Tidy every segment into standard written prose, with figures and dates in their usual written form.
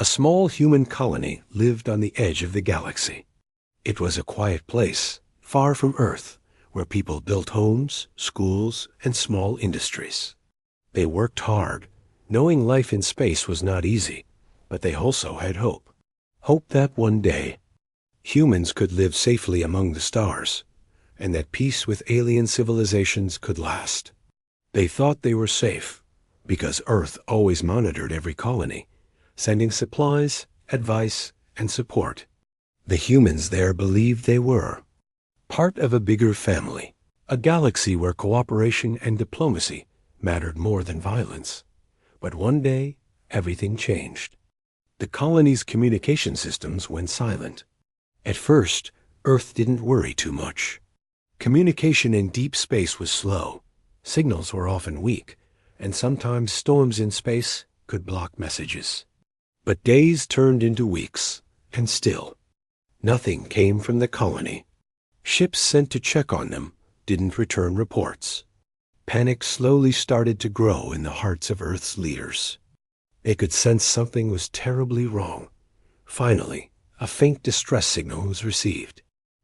A small human colony lived on the edge of the galaxy. It was a quiet place, far from Earth, where people built homes, schools, and small industries. They worked hard, knowing life in space was not easy, but they also had hope. Hope that one day, humans could live safely among the stars, and that peace with alien civilizations could last. They thought they were safe, because Earth always monitored every colony, sending supplies, advice, and support. The humans there believed they were part of a bigger family, a galaxy where cooperation and diplomacy mattered more than violence. But one day, everything changed. The colony's communication systems went silent. At first, Earth didn't worry too much. Communication in deep space was slow, signals were often weak, and sometimes storms in space could block messages. But days turned into weeks, and still, nothing came from the colony. Ships sent to check on them didn't return reports. Panic slowly started to grow in the hearts of Earth's leaders. They could sense something was terribly wrong. Finally, a faint distress signal was received.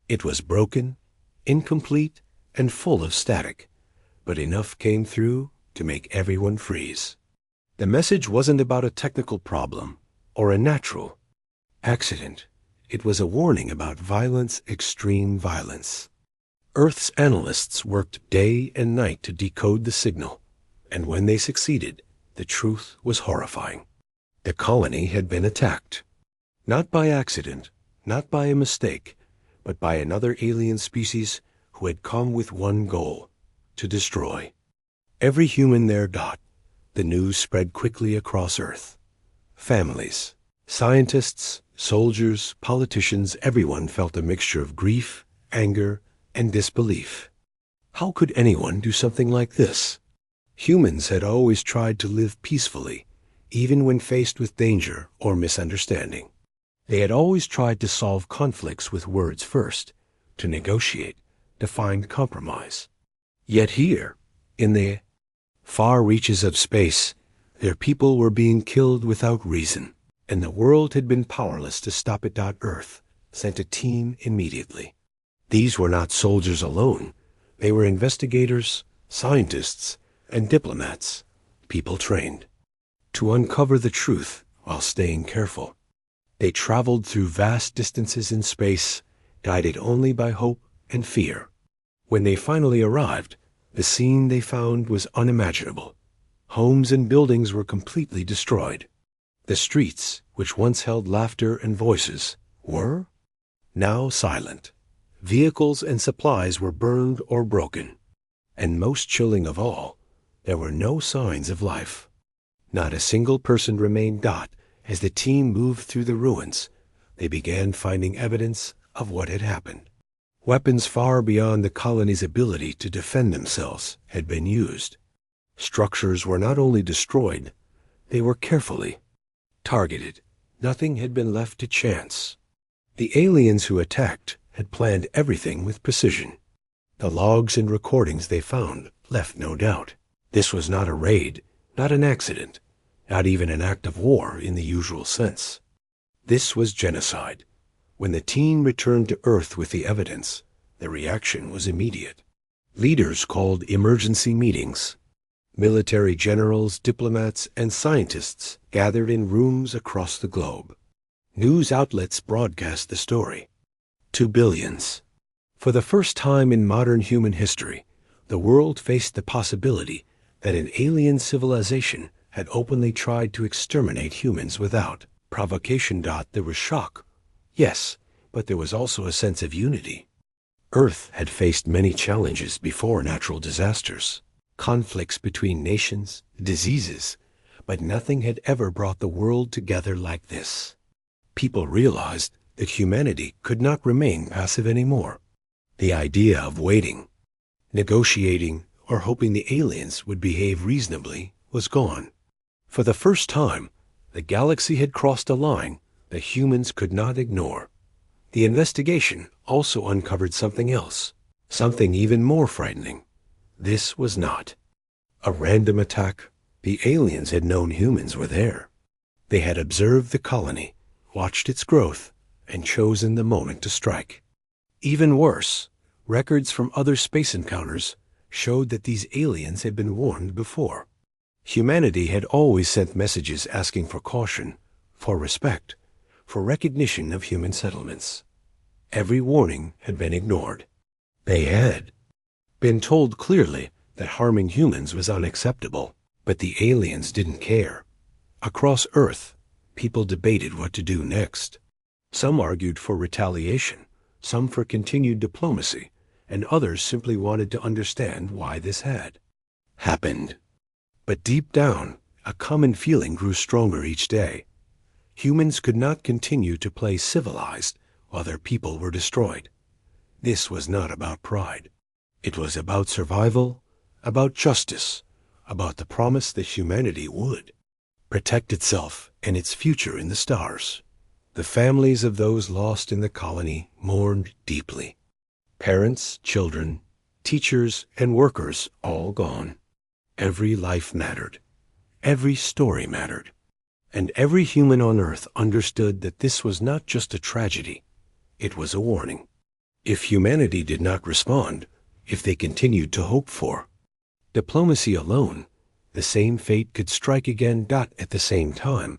It was broken, incomplete, and full of static, but enough came through to make everyone freeze. The message wasn't about a technical problem or a natural accident. It was a warning about violence, extreme violence. Earth's analysts worked day and night to decode the signal, and when they succeeded, the truth was horrifying. The colony had been attacked. Not by accident, not by a mistake, but by another alien species who had come with one goal: to destroy. Every human there died. The news spread quickly across Earth. Families, scientists, soldiers, politicians, everyone felt a mixture of grief, anger, and disbelief. How could anyone do something like this? Humans had always tried to live peacefully, even when faced with danger or misunderstanding. They had always tried to solve conflicts with words first, to negotiate, to find compromise. Yet here, in the far reaches of space, their people were being killed without reason, and the world had been powerless to stop it. Earth sent a team immediately. These were not soldiers alone. They were investigators, scientists, and diplomats, people trained to uncover the truth while staying careful. They traveled through vast distances in space, guided only by hope and fear. When they finally arrived, the scene they found was unimaginable. Homes and buildings were completely destroyed. The streets, which once held laughter and voices, were now silent. Vehicles and supplies were burned or broken. And most chilling of all, there were no signs of life. Not a single person remained. As the team moved through the ruins, they began finding evidence of what had happened. Weapons far beyond the colony's ability to defend themselves had been used. Structures were not only destroyed, they were carefully targeted. Nothing had been left to chance. The aliens who attacked had planned everything with precision. The logs and recordings they found left no doubt. This was not a raid, not an accident, not even an act of war in the usual sense. This was genocide. When the team returned to Earth with the evidence, the reaction was immediate. Leaders called emergency meetings. Military generals, diplomats, and scientists gathered in rooms across the globe. News outlets broadcast the story to billions. For the first time in modern human history, the world faced the possibility that an alien civilization had openly tried to exterminate humans without provocation. There was shock, yes, but there was also a sense of unity. Earth had faced many challenges before: natural disasters, conflicts between nations, diseases, but nothing had ever brought the world together like this. People realized that humanity could not remain passive anymore. The idea of waiting, negotiating, or hoping the aliens would behave reasonably was gone. For the first time, the galaxy had crossed a line that humans could not ignore. The investigation also uncovered something else, something even more frightening. This was not a random attack. The aliens had known humans were there. They had observed the colony, watched its growth, and chosen the moment to strike. Even worse, records from other space encounters showed that these aliens had been warned before. Humanity had always sent messages asking for caution, for respect, for recognition of human settlements. Every warning had been ignored. They had been told clearly that harming humans was unacceptable, but the aliens didn't care. Across Earth, people debated what to do next. Some argued for retaliation, some for continued diplomacy, and others simply wanted to understand why this had happened. But deep down, a common feeling grew stronger each day. Humans could not continue to play civilized while their people were destroyed. This was not about pride. It was about survival, about justice, about the promise that humanity would protect itself and its future in the stars. The families of those lost in the colony mourned deeply. Parents, children, teachers, and workers all gone. Every life mattered. Every story mattered. And every human on Earth understood that this was not just a tragedy. It was a warning. If humanity did not respond, if they continued to hope for diplomacy alone, the same fate could strike again. At the same time,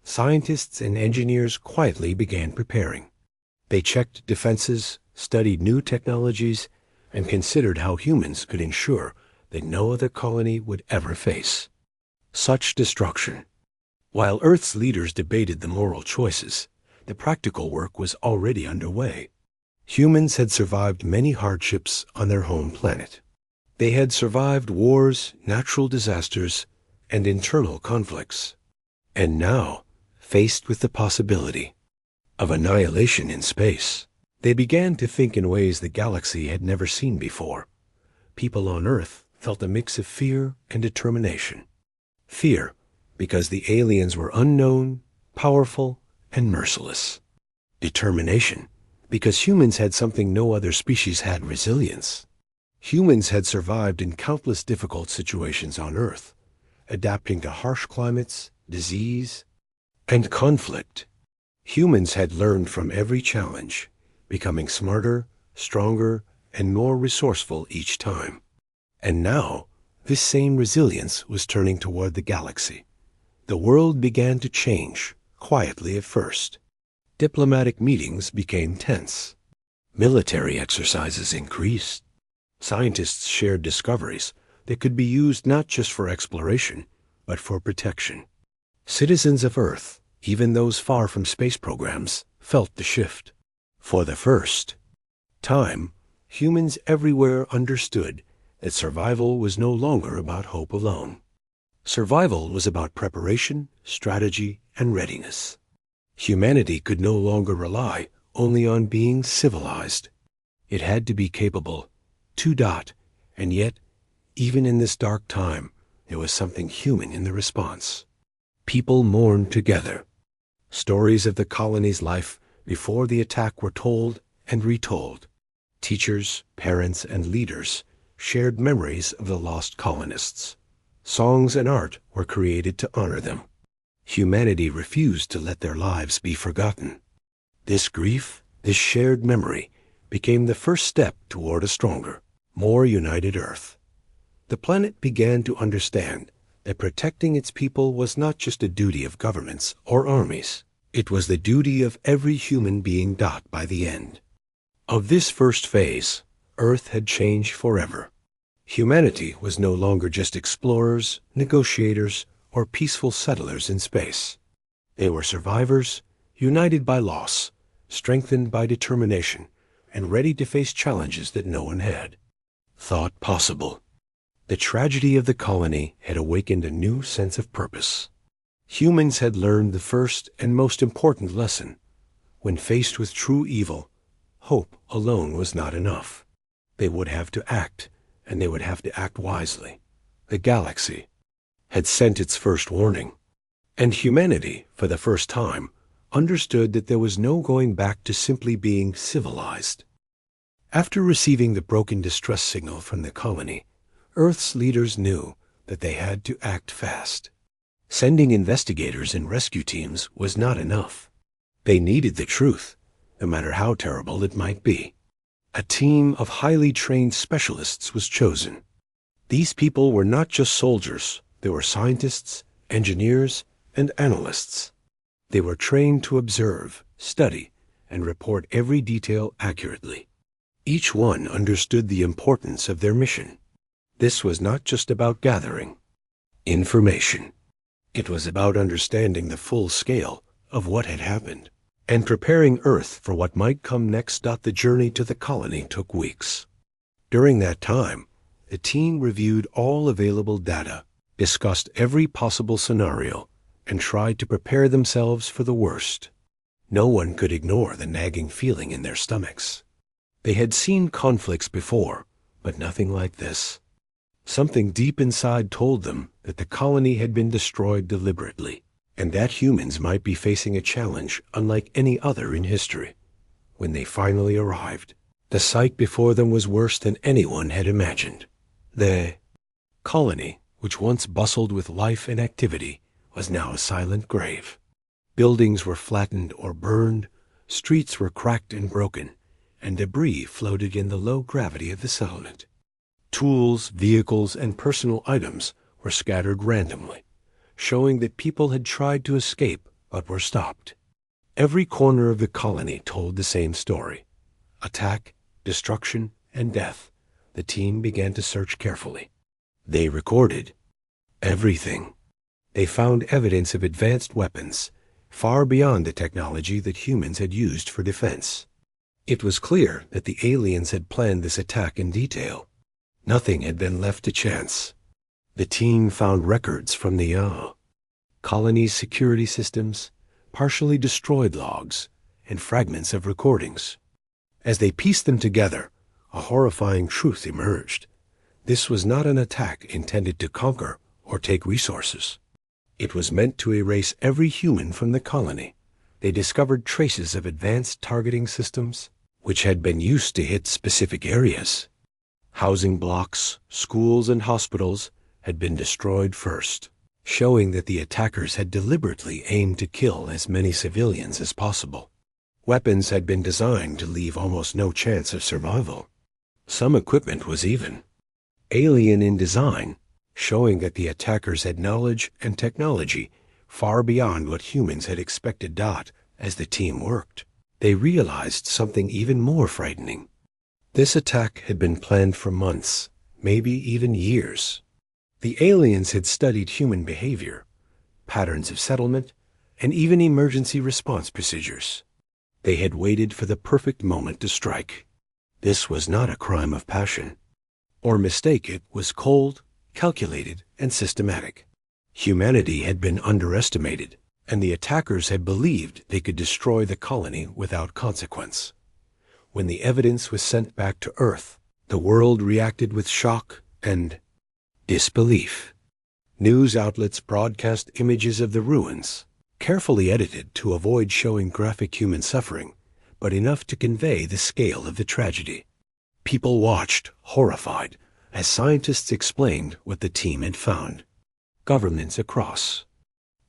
scientists and engineers quietly began preparing. They checked defenses, studied new technologies, and considered how humans could ensure that no other colony would ever face such destruction. While Earth's leaders debated the moral choices, the practical work was already underway. Humans had survived many hardships on their home planet. They had survived wars, natural disasters, and internal conflicts. And now, faced with the possibility of annihilation in space, they began to think in ways the galaxy had never seen before. People on Earth felt a mix of fear and determination. Fear, because the aliens were unknown, powerful, and merciless. Determination, because humans had something no other species had: resilience. Humans had survived in countless difficult situations on Earth, adapting to harsh climates, disease, and conflict. Humans had learned from every challenge, becoming smarter, stronger, and more resourceful each time. And now, this same resilience was turning toward the galaxy. The world began to change, quietly at first. Diplomatic meetings became tense. Military exercises increased. Scientists shared discoveries that could be used not just for exploration, but for protection. Citizens of Earth, even those far from space programs, felt the shift. For the first time, humans everywhere understood that survival was no longer about hope alone. Survival was about preparation, strategy, and readiness. Humanity could no longer rely only on being civilized. It had to be capable, and yet, even in this dark time, there was something human in the response. People mourned together. Stories of the colony's life before the attack were told and retold. Teachers, parents, and leaders shared memories of the lost colonists. Songs and art were created to honor them. Humanity refused to let their lives be forgotten. This grief, this shared memory, became the first step toward a stronger, more united Earth. The planet began to understand that protecting its people was not just a duty of governments or armies. It was the duty of every human being. By the end of this first phase, Earth had changed forever. Humanity was no longer just explorers, negotiators, or peaceful settlers in space. They were survivors, united by loss, strengthened by determination, and ready to face challenges that no one had thought possible. The tragedy of the colony had awakened a new sense of purpose. Humans had learned the first and most important lesson. When faced with true evil, hope alone was not enough. They would have to act, and they would have to act wisely. The galaxy had sent its first warning, and humanity, for the first time, understood that there was no going back to simply being civilized. After receiving the broken distress signal from the colony, Earth's leaders knew that they had to act fast. Sending investigators and rescue teams was not enough. They needed the truth, no matter how terrible it might be. A team of highly trained specialists was chosen. These people were not just soldiers, they were scientists, engineers, and analysts. They were trained to observe, study, and report every detail accurately. Each one understood the importance of their mission. This was not just about gathering information. It was about understanding the full scale of what had happened and preparing Earth for what might come next. The journey to the colony took weeks. During that time, the team reviewed all available data, discussed every possible scenario, and tried to prepare themselves for the worst. No one could ignore the nagging feeling in their stomachs. They had seen conflicts before, but nothing like this. Something deep inside told them that the colony had been destroyed deliberately, and that humans might be facing a challenge unlike any other in history. When they finally arrived, the sight before them was worse than anyone had imagined. The colony, which once bustled with life and activity, was now a silent grave. Buildings were flattened or burned, streets were cracked and broken, and debris floated in the low gravity of the settlement. Tools, vehicles, and personal items were scattered randomly, showing that people had tried to escape but were stopped. Every corner of the colony told the same story: attack, destruction, and death. The team began to search carefully. They recorded everything. They found evidence of advanced weapons, far beyond the technology that humans had used for defense. It was clear that the aliens had planned this attack in detail. Nothing had been left to chance. The team found records from the colony's security systems, partially destroyed logs, and fragments of recordings. As they pieced them together, a horrifying truth emerged. This was not an attack intended to conquer or take resources. It was meant to erase every human from the colony. They discovered traces of advanced targeting systems, which had been used to hit specific areas. Housing blocks, schools, and hospitals had been destroyed first, showing that the attackers had deliberately aimed to kill as many civilians as possible. Weapons had been designed to leave almost no chance of survival. Some equipment was even alien in design, showing that the attackers had knowledge and technology far beyond what humans had expected. As the team worked, they realized something even more frightening. This attack had been planned for months, maybe even years. The aliens had studied human behavior, patterns of settlement, and even emergency response procedures. They had waited for the perfect moment to strike. This was not a crime of passion or mistake. It was cold, calculated, and systematic. Humanity had been underestimated, and the attackers had believed they could destroy the colony without consequence. When the evidence was sent back to Earth, the world reacted with shock and disbelief. News outlets broadcast images of the ruins, carefully edited to avoid showing graphic human suffering, but enough to convey the scale of the tragedy. People watched, horrified, as scientists explained what the team had found. Governments across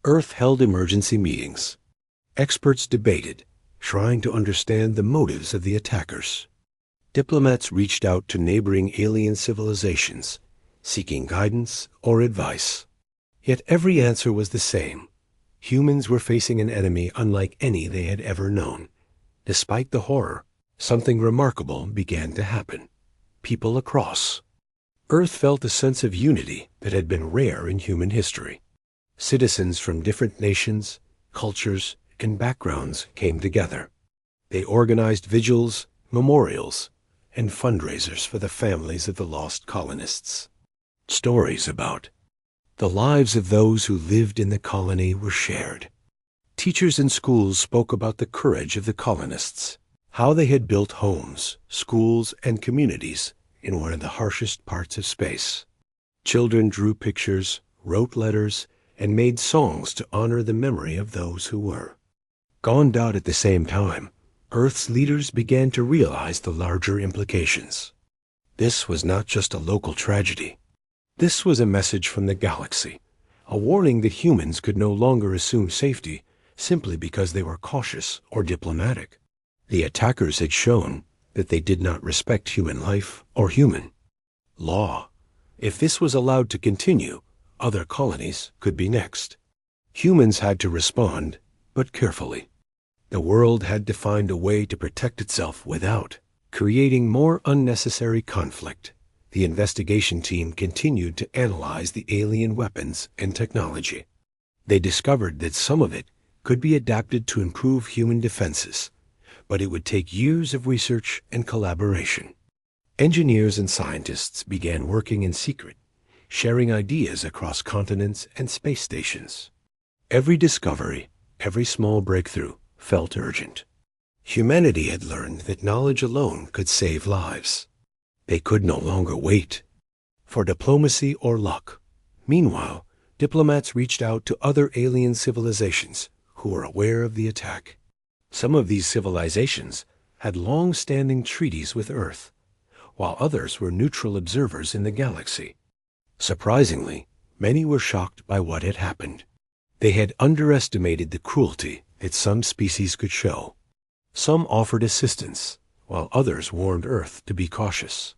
Earth held emergency meetings. Experts debated, trying to understand the motives of the attackers. Diplomats reached out to neighboring alien civilizations, seeking guidance or advice. Yet every answer was the same. Humans were facing an enemy unlike any they had ever known. Despite the horror, something remarkable began to happen. People across Earth felt a sense of unity that had been rare in human history. Citizens from different nations, cultures, and backgrounds came together. They organized vigils, memorials, and fundraisers for the families of the lost colonists. Stories about the lives of those who lived in the colony were shared. Teachers in schools spoke about the courage of the colonists, how they had built homes, schools, and communities in one of the harshest parts of space. Children drew pictures, wrote letters, and made songs to honor the memory of those who were gone out. At the same time, Earth's leaders began to realize the larger implications. This was not just a local tragedy. This was a message from the galaxy, a warning that humans could no longer assume safety simply because they were cautious or diplomatic. The attackers had shown that they did not respect human life or human law. If this was allowed to continue, other colonies could be next. Humans had to respond, but carefully. The world had to find a way to protect itself without creating more unnecessary conflict. The investigation team continued to analyze the alien weapons and technology. They discovered that some of it could be adapted to improve human defenses, but it would take years of research and collaboration. Engineers and scientists began working in secret, sharing ideas across continents and space stations. Every discovery, every small breakthrough, felt urgent. Humanity had learned that knowledge alone could save lives. They could no longer wait for diplomacy or luck. Meanwhile, diplomats reached out to other alien civilizations who were aware of the attack. Some of these civilizations had long-standing treaties with Earth, while others were neutral observers in the galaxy. Surprisingly, many were shocked by what had happened. They had underestimated the cruelty that some species could show. Some offered assistance, while others warned Earth to be cautious.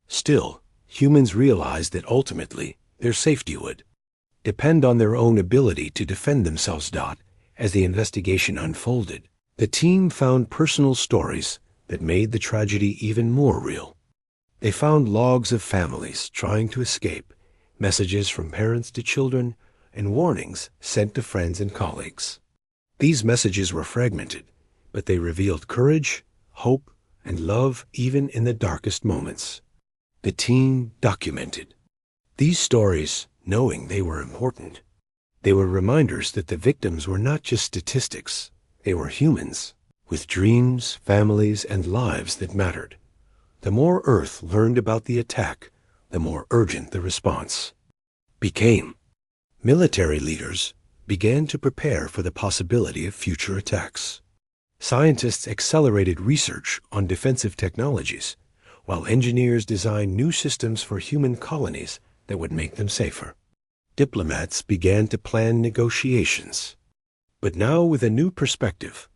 Still, humans realized that ultimately their safety would depend on their own ability to defend themselves. As the investigation unfolded, the team found personal stories that made the tragedy even more real. They found logs of families trying to escape, messages from parents to children, and warnings sent to friends and colleagues. These messages were fragmented, but they revealed courage, hope, and love even in the darkest moments. The team documented these stories, knowing they were important. They were reminders that the victims were not just statistics. They were humans, with dreams, families, and lives that mattered. The more Earth learned about the attack, the more urgent the response became. Military leaders began to prepare for the possibility of future attacks. Scientists accelerated research on defensive technologies, while engineers designed new systems for human colonies that would make them safer. Diplomats began to plan negotiations. But now, with a new perspective,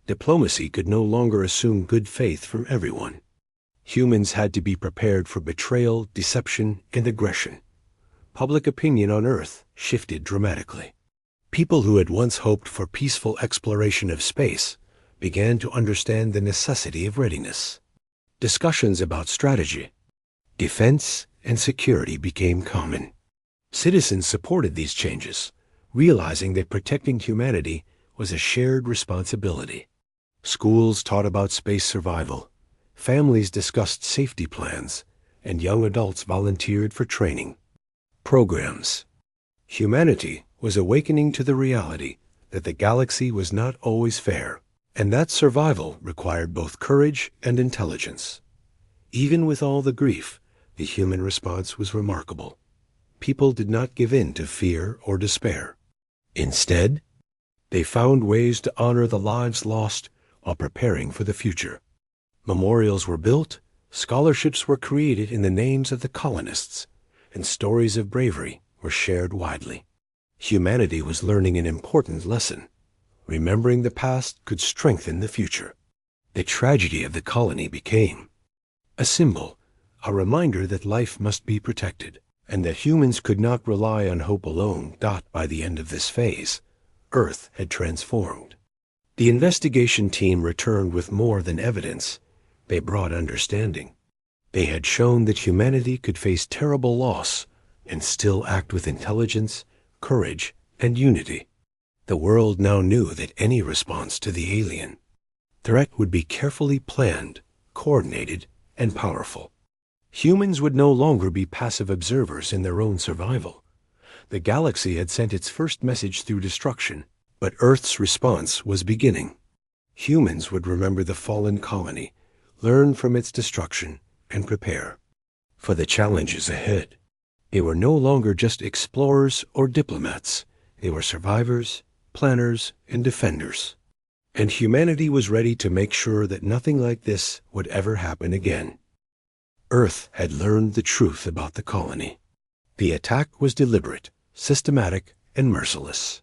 diplomacy could no longer assume good faith from everyone. Humans had to be prepared for betrayal, deception, and aggression. Public opinion on Earth shifted dramatically. People who had once hoped for peaceful exploration of space began to understand the necessity of readiness. Discussions about strategy, defense, and security became common. Citizens supported these changes, realizing that protecting humanity was a shared responsibility. Schools taught about space survival, families discussed safety plans, and young adults volunteered for training programs. Humanity was awakening to the reality that the galaxy was not always fair, and that survival required both courage and intelligence. Even with all the grief, the human response was remarkable. People did not give in to fear or despair. Instead, they found ways to honor the lives lost while preparing for the future. Memorials were built, scholarships were created in the names of the colonists, and stories of bravery were shared widely. Humanity was learning an important lesson. Remembering the past could strengthen the future. The tragedy of the colony became a symbol, a reminder that life must be protected, and that humans could not rely on hope alone. By the end of this phase, Earth had transformed. The investigation team returned with more than evidence. They brought understanding. They had shown that humanity could face terrible loss and still act with intelligence, courage, and unity. The world now knew that any response to the alien threat would be carefully planned, coordinated, and powerful. Humans would no longer be passive observers in their own survival. The galaxy had sent its first message through destruction, but Earth's response was beginning. Humans would remember the fallen colony, learn from its destruction, and prepare for the challenges ahead. They were no longer just explorers or diplomats. They were survivors, planners, and defenders. And humanity was ready to make sure that nothing like this would ever happen again. Earth had learned the truth about the colony. The attack was deliberate, systematic, and merciless.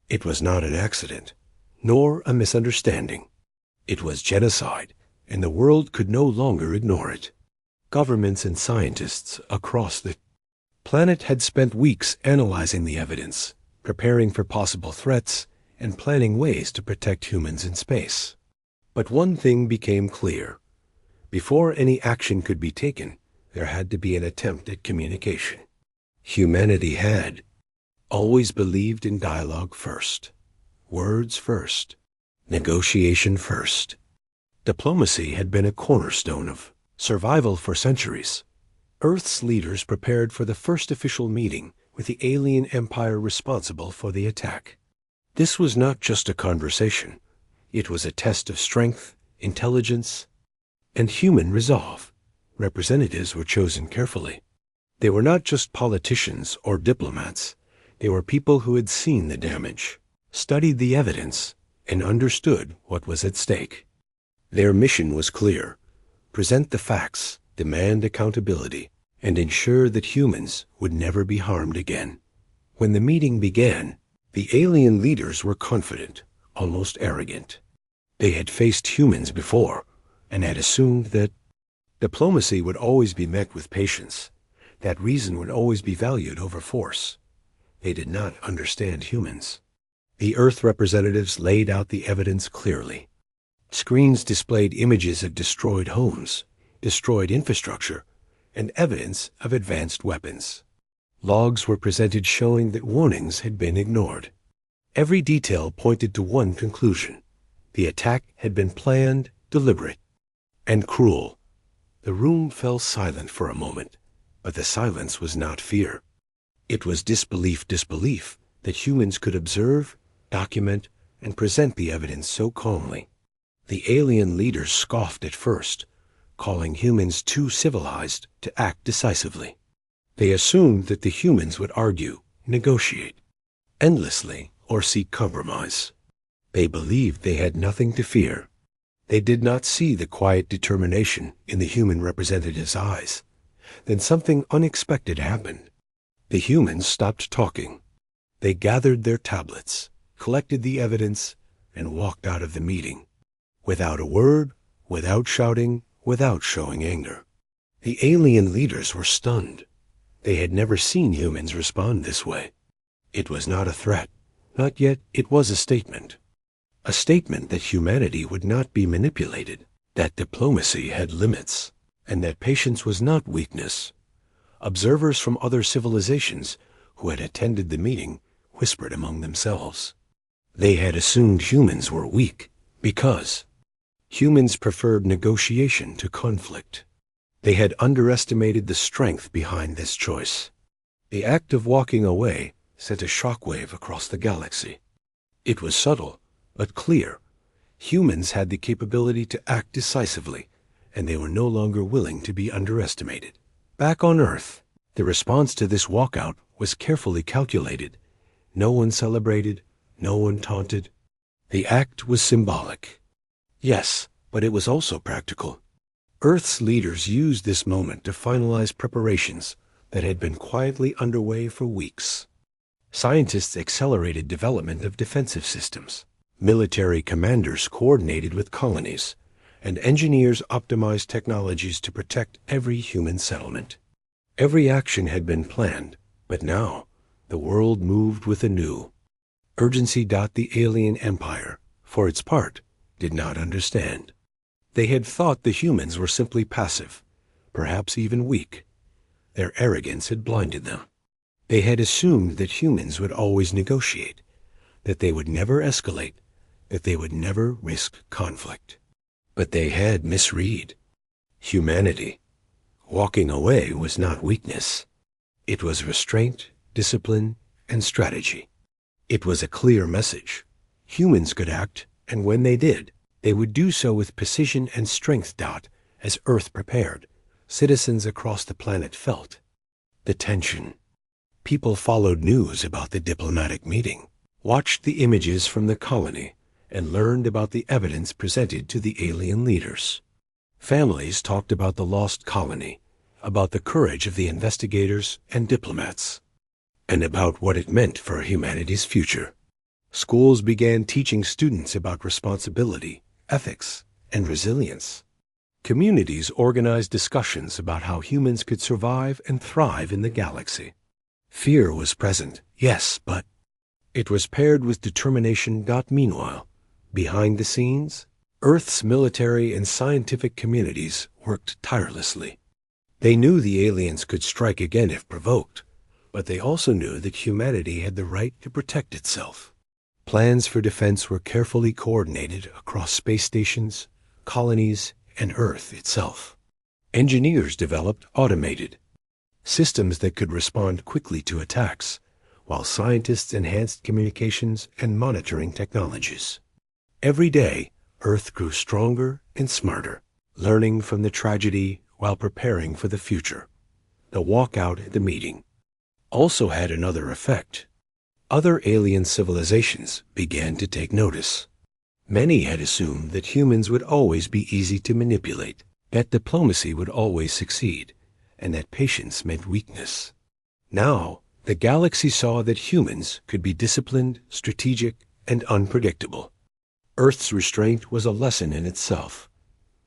It was not an accident, nor a misunderstanding. It was genocide, and the world could no longer ignore it. Governments and scientists across the planet had spent weeks analyzing the evidence, preparing for possible threats, and planning ways to protect humans in space. But one thing became clear. Before any action could be taken, there had to be an attempt at communication. Humanity had always believed in dialogue first, words first, negotiation first. Diplomacy had been a cornerstone of survival for centuries. Earth's leaders prepared for the first official meeting with the alien empire responsible for the attack. This was not just a conversation. It was a test of strength, intelligence, and human resolve. Representatives were chosen carefully. They were not just politicians or diplomats. They were people who had seen the damage, studied the evidence, and understood what was at stake. Their mission was clear: present the facts, demand accountability, and ensure that humans would never be harmed again. When the meeting began, the alien leaders were confident, almost arrogant. They had faced humans before and had assumed that diplomacy would always be met with patience, that reason would always be valued over force. They did not understand humans. The Earth representatives laid out the evidence clearly. Screens displayed images of destroyed homes, destroyed infrastructure, and evidence of advanced weapons. Logs were presented showing that warnings had been ignored. Every detail pointed to one conclusion: the attack had been planned, deliberate, and cruel. The room fell silent for a moment, but the silence was not fear. It was disbelief that humans could observe, document, and present the evidence so calmly. The alien leaders scoffed at first, calling humans too civilized to act decisively. They assumed that the humans would argue, negotiate endlessly, or seek compromise. They believed they had nothing to fear. They did not see the quiet determination in the human representative's eyes. Then something unexpected happened. The humans stopped talking. They gathered their tablets, collected the evidence, and walked out of the meeting. Without a word, without shouting, without showing anger. The alien leaders were stunned. They had never seen humans respond this way. It was not a threat, not yet it was a statement. A statement that humanity would not be manipulated, that diplomacy had limits, and that patience was not weakness. Observers from other civilizations who had attended the meeting whispered among themselves. They had assumed humans were weak because humans preferred negotiation to conflict. They had underestimated the strength behind this choice. The act of walking away sent a shockwave across the galaxy. It was subtle, but clear. Humans had the capability to act decisively, and they were no longer willing to be underestimated. Back on Earth, the response to this walkout was carefully calculated. No one celebrated, no one taunted. The act was symbolic. Yes, but it was also practical. Earth's leaders used this moment to finalize preparations that had been quietly underway for weeks. Scientists accelerated development of defensive systems. Military commanders coordinated with colonies, and engineers optimized technologies to protect every human settlement. Every action had been planned, but now the world moved with a new urgency. The alien empire, for its part, did not understand. They had thought the humans were simply passive, perhaps even weak. Their arrogance had blinded them. They had assumed that humans would always negotiate, that they would never escalate, that they would never risk conflict. But they had misread humanity. Walking away was not weakness. It was restraint, discipline, and strategy. It was a clear message. Humans could act, and when they did, they would do so with precision and strength. As Earth prepared, citizens across the planet felt the tension. People followed news about the diplomatic meeting, watched the images from the colony, and learned about the evidence presented to the alien leaders. Families talked about the lost colony, about the courage of the investigators and diplomats. and about what it meant for humanity's future. Schools began teaching students about responsibility, ethics, and resilience. Communities organized discussions about how humans could survive and thrive in the galaxy. Fear was present, yes, but it was paired with determination. Meanwhile, behind the scenes, Earth's military and scientific communities worked tirelessly. They knew the aliens could strike again if provoked, but they also knew that humanity had the right to protect itself. Plans for defense were carefully coordinated across space stations, colonies, and Earth itself. Engineers developed automated systems that could respond quickly to attacks, while scientists enhanced communications and monitoring technologies. Every day, Earth grew stronger and smarter, learning from the tragedy while preparing for the future. The walkout at the meeting also had another effect. Other alien civilizations began to take notice. Many had assumed that humans would always be easy to manipulate, that diplomacy would always succeed, and that patience meant weakness. Now, the galaxy saw that humans could be disciplined, strategic, and unpredictable. Earth's restraint was a lesson in itself.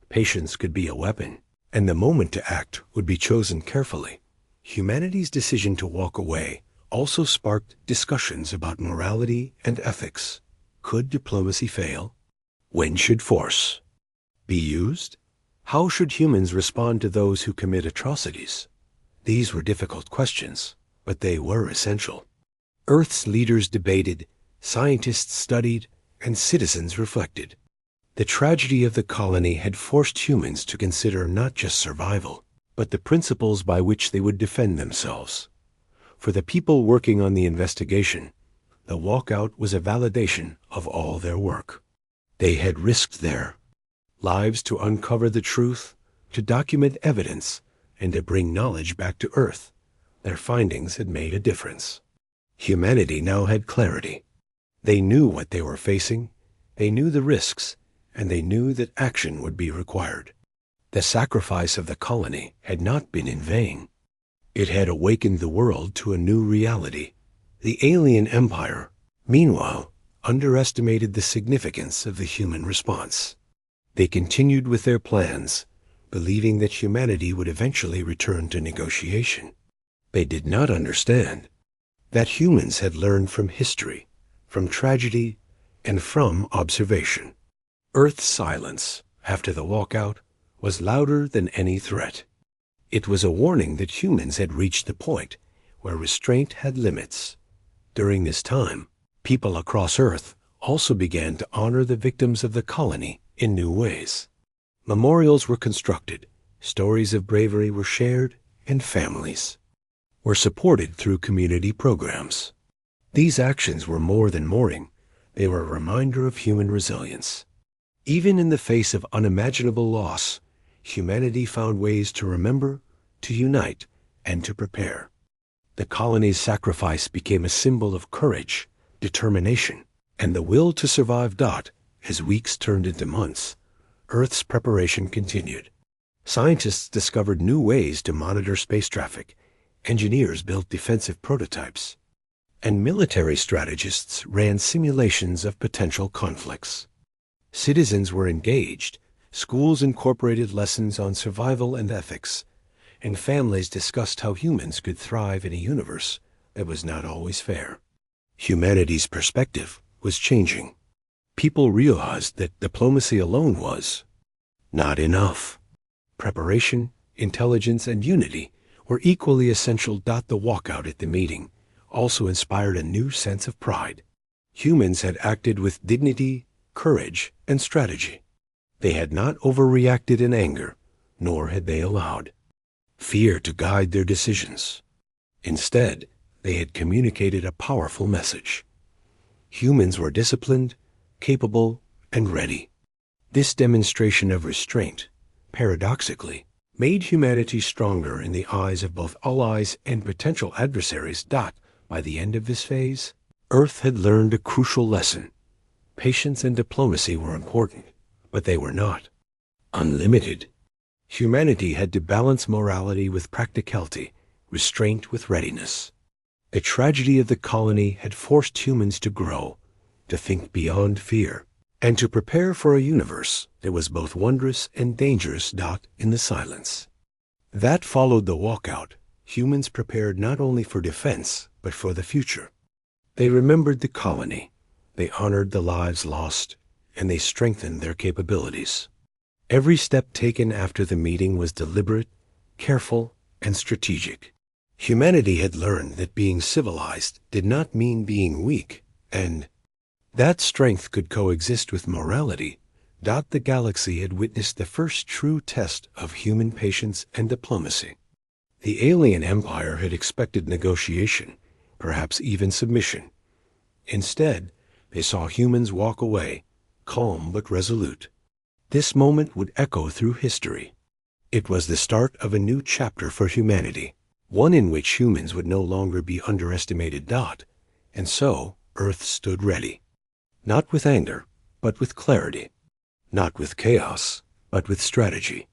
Patience could be a weapon, and the moment to act would be chosen carefully. Humanity's decision to walk away also sparked discussions about morality and ethics. Could diplomacy fail? When should force be used? How should humans respond to those who commit atrocities? These were difficult questions, but they were essential. Earth's leaders debated, scientists studied, and citizens reflected. The tragedy of the colony had forced humans to consider not just survival, but the principles by which they would defend themselves. For the people working on the investigation, the walkout was a validation of all their work. They had risked their lives to uncover the truth, to document evidence, and to bring knowledge back to Earth. Their findings had made a difference. Humanity now had clarity. They knew what they were facing, they knew the risks, and they knew that action would be required. The sacrifice of the colony had not been in vain. It had awakened the world to a new reality. The alien empire, meanwhile, underestimated the significance of the human response. They continued with their plans, believing that humanity would eventually return to negotiation. They did not understand that humans had learned from history, from tragedy, and from observation. Earth's silence, after the walkout, was louder than any threat. It was a warning that humans had reached the point where restraint had limits. During this time, people across Earth also began to honor the victims of the colony in new ways. Memorials were constructed, stories of bravery were shared, and families were supported through community programs. These actions were more than mourning. They were a reminder of human resilience. Even in the face of unimaginable loss, humanity found ways to remember, to unite, and to prepare. The colony's sacrifice became a symbol of courage, determination, and the will to survive. As weeks turned into months, Earth's preparation continued. Scientists discovered new ways to monitor space traffic, engineers built defensive prototypes, and military strategists ran simulations of potential conflicts. Citizens were engaged, schools incorporated lessons on survival and ethics, and families discussed how humans could thrive in a universe that was not always fair. Humanity's perspective was changing. People realized that diplomacy alone was not enough. Preparation, intelligence, and unity were equally essential. The walkout at the meeting also inspired a new sense of pride. Humans had acted with dignity, courage, and strategy. They had not overreacted in anger, nor had they allowed fear to guide their decisions. Instead, they had communicated a powerful message. Humans were disciplined, capable, and ready. This demonstration of restraint, paradoxically, made humanity stronger in the eyes of both allies and potential adversaries. By the end of this phase, Earth had learned a crucial lesson. Patience and diplomacy were important, but they were not unlimited. Humanity had to balance morality with practicality, restraint with readiness. The tragedy of the colony had forced humans to grow, to think beyond fear, and to prepare for a universe that was both wondrous and dangerous. In the silence that followed the walkout, humans prepared not only for defense, but for the future. They remembered the colony, they honored the lives lost, and they strengthened their capabilities. Every step taken after the meeting was deliberate, careful, and strategic. Humanity had learned that being civilized did not mean being weak, and that strength could coexist with morality. The galaxy had witnessed the first true test of human patience and diplomacy. The alien empire had expected negotiation, perhaps even submission. Instead, they saw humans walk away, calm but resolute. This moment would echo through history. It was the start of a new chapter for humanity, one in which humans would no longer be underestimated. And so, Earth stood ready. Not with anger, but with clarity. Not with chaos, but with strategy.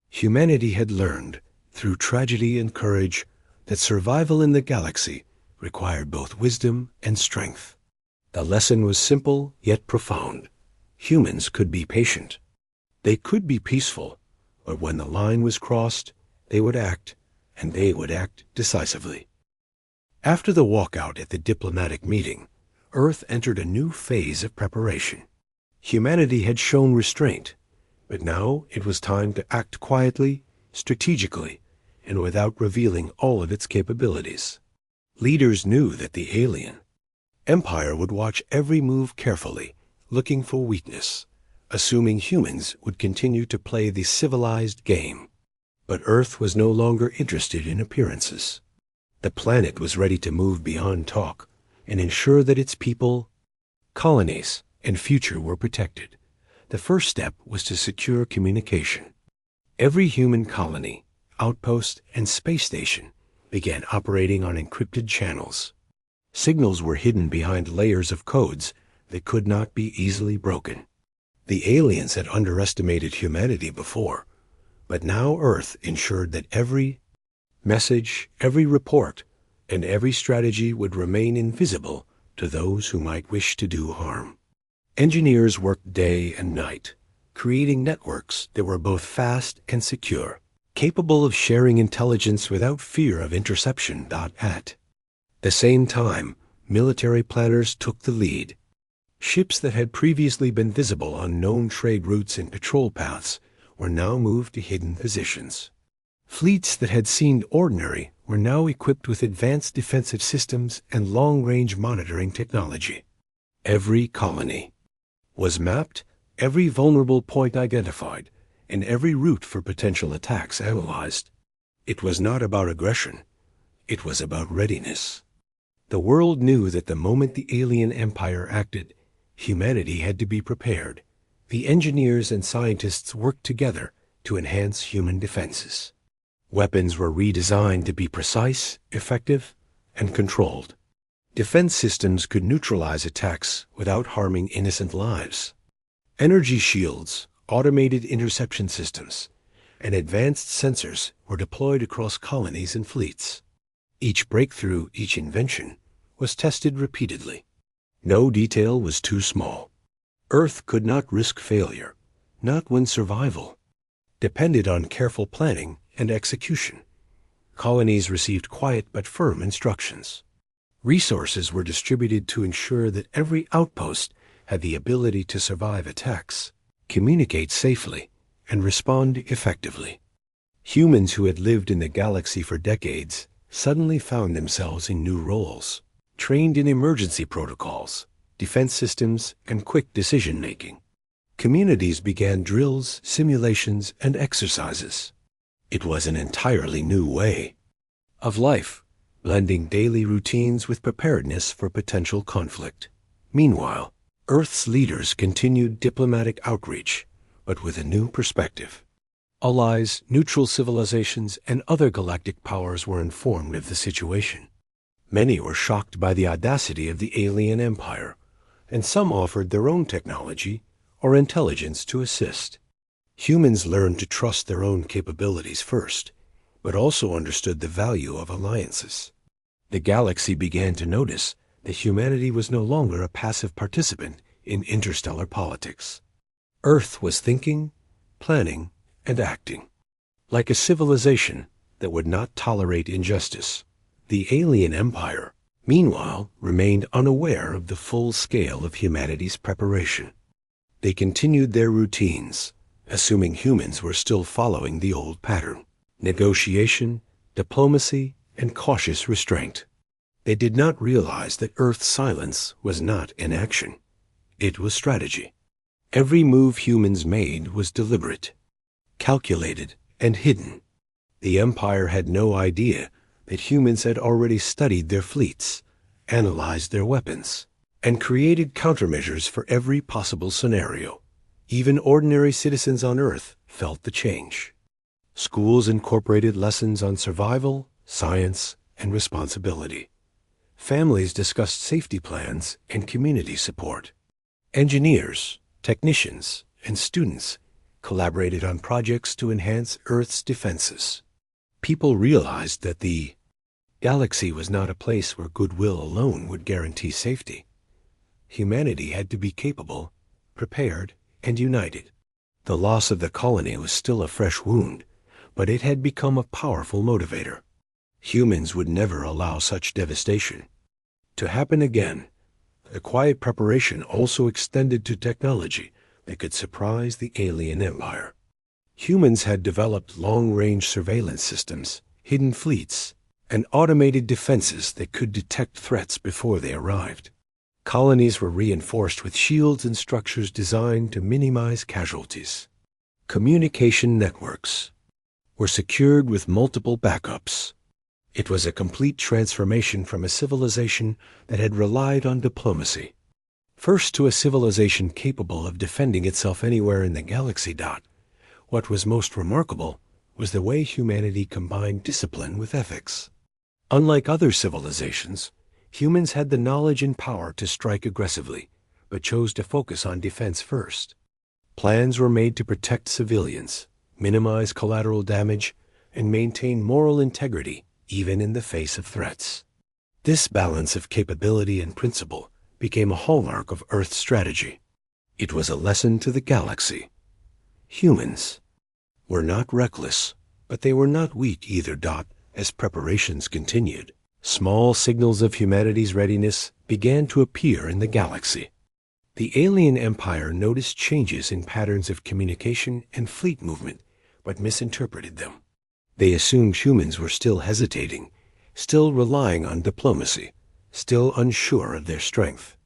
Humanity had learned, through tragedy and courage, that survival in the galaxy required both wisdom and strength. The lesson was simple yet profound. Humans could be patient. They could be peaceful, but when the line was crossed, they would act, and they would act decisively. After the walkout at the diplomatic meeting, Earth entered a new phase of preparation. Humanity had shown restraint, but now it was time to act quietly, strategically, and without revealing all of its capabilities. Leaders knew that the alien empire would watch every move carefully, looking for weakness, assuming humans would continue to play the civilized game. But Earth was no longer interested in appearances. The planet was ready to move beyond talk and ensure that its people, colonies, and future were protected. The first step was to secure communication. Every human colony, outpost, and space station began operating on encrypted channels. Signals were hidden behind layers of codes that could not be easily broken. The aliens had underestimated humanity before, but now Earth ensured that every message, every report, and every strategy would remain invisible to those who might wish to do harm. Engineers worked day and night, creating networks that were both fast and secure, capable of sharing intelligence without fear of interception. At the same time, military planners took the lead. Ships that had previously been visible on known trade routes and patrol paths were now moved to hidden positions. Fleets that had seemed ordinary were now equipped with advanced defensive systems and long-range monitoring technology. Every colony was mapped, every vulnerable point identified, and every route for potential attacks analyzed. It was not about aggression. It was about readiness. The world knew that the moment the alien empire acted, humanity had to be prepared. The engineers and scientists worked together to enhance human defenses. Weapons were redesigned to be precise, effective, and controlled. Defense systems could neutralize attacks without harming innocent lives. Energy shields, automated interception systems, and advanced sensors were deployed across colonies and fleets. Each breakthrough, each invention, was tested repeatedly. No detail was too small. Earth could not risk failure, not when survival depended on careful planning and execution. Colonies received quiet but firm instructions. Resources were distributed to ensure that every outpost had the ability to survive attacks, communicate safely, and respond effectively. Humans who had lived in the galaxy for decades suddenly found themselves in new roles, trained in emergency protocols, defense systems, and quick decision-making. Communities began drills, simulations, and exercises. It was an entirely new way of life, blending daily routines with preparedness for potential conflict. Meanwhile, Earth's leaders continued diplomatic outreach, but with a new perspective. Allies, neutral civilizations, and other galactic powers were informed of the situation. Many were shocked by the audacity of the alien empire, and some offered their own technology or intelligence to assist. Humans learned to trust their own capabilities first, but also understood the value of alliances. The galaxy began to notice that humanity was no longer a passive participant in interstellar politics. Earth was thinking, planning, and acting. Like a civilization that would not tolerate injustice, the alien empire, meanwhile, remained unaware of the full scale of humanity's preparation. They continued their routines, assuming humans were still following the old pattern: negotiation, diplomacy, and cautious restraint. They did not realize that Earth's silence was not inaction. It was strategy. Every move humans made was deliberate, calculated, and hidden. The Empire had no idea that humans had already studied their fleets, analyzed their weapons, and created countermeasures for every possible scenario. Even ordinary citizens on Earth felt the change. Schools incorporated lessons on survival, science, and responsibility. Families discussed safety plans and community support. Engineers, technicians, and students collaborated on projects to enhance Earth's defenses. People realized that the galaxy was not a place where goodwill alone would guarantee safety. Humanity had to be capable, prepared, and united. The loss of the colony was still a fresh wound, but it had become a powerful motivator. Humans would never allow such devastation to happen again. The quiet preparation also extended to technology that could surprise the alien empire. Humans had developed long-range surveillance systems, hidden fleets, and automated defenses that could detect threats before they arrived. Colonies were reinforced with shields and structures designed to minimize casualties. Communication networks were secured with multiple backups. It was a complete transformation from a civilization that had relied on diplomacy, first to a civilization capable of defending itself anywhere in the galaxy. What was most remarkable was the way humanity combined discipline with ethics. Unlike other civilizations, humans had the knowledge and power to strike aggressively, but chose to focus on defense first. Plans were made to protect civilians, minimize collateral damage, and maintain moral integrity even in the face of threats. This balance of capability and principle became a hallmark of Earth's strategy. It was a lesson to the galaxy. Humans were not reckless, but they were not weak either. As preparations continued, small signals of humanity's readiness began to appear in the galaxy. The alien empire noticed changes in patterns of communication and fleet movement, but misinterpreted them. They assumed humans were still hesitating, still relying on diplomacy, still unsure of their strength.